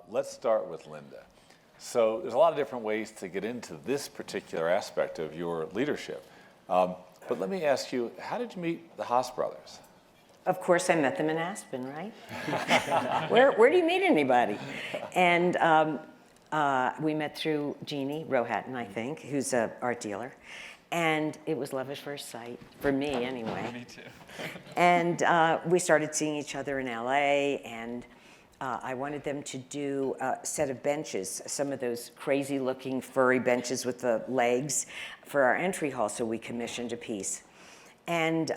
Let's start with Lynda. So there's a lot of different ways to get into this particular aspect of your leadership. But let me ask you, how did you meet the Haas brothers? Of course, I met them in Aspen, right? Where do you meet anybody? And we met through Jeannie Rohatton, I think, who's an art dealer. And it was love at first sight, for me anyway. Me too. And we started seeing each other in LA, and I wanted them to do a set of benches, some of those crazy looking furry benches with the legs for our entry hall, so we commissioned a piece. And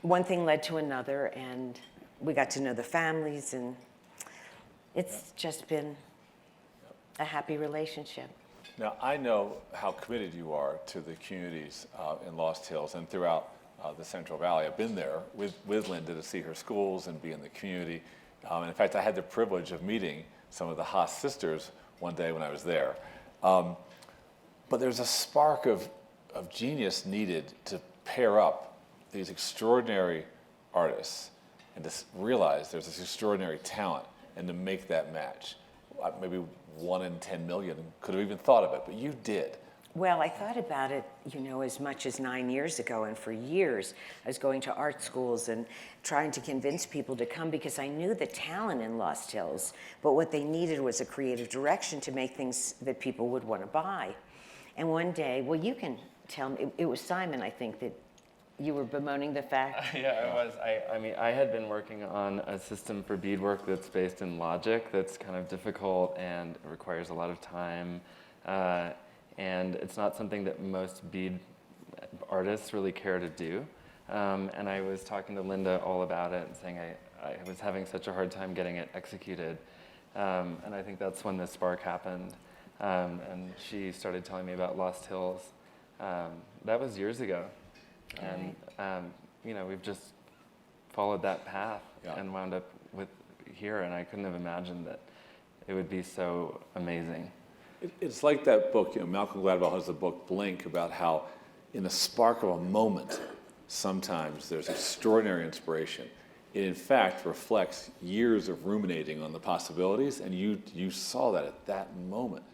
one thing led to another, and we got to know the families, and it's just been a happy relationship. Now, I know how committed you are to the communities in Lost Hills and throughout the Central Valley. I've been there with Lynda to see her schools and be in the community. And in fact, I had the privilege of meeting some of the Haas sisters one day when I was there. But there's a spark of genius needed to pair up these extraordinary artists and to realize there's this extraordinary talent and to make that match. Maybe 1 in 10 million could have even thought of it, but you did. Well, I thought about it, as much as 9 years ago, and for years I was going to art schools and trying to convince people to come because I knew the talent in Lost Hills, but what they needed was a creative direction to make things that people would want to buy. And one day, well, you can tell me, it was Simon, I think, that you were bemoaning the fact. Yeah, I was. I had been working on a system for beadwork that's based in logic that's kind of difficult and requires a lot of time. And it's not something that most bead artists really care to do. And I was talking to Lynda all about it and saying I was having such a hard time getting it executed. And I think that's when the spark happened. And she started telling me about Lost Hills. That was years ago. And, we've just followed that path and wound up with here. And I couldn't have imagined that it would be so amazing. It's like that book, Malcolm Gladwell has the book Blink about how in the spark of a moment, sometimes there's extraordinary inspiration. It in fact reflects years of ruminating on the possibilities, and you saw that at that moment.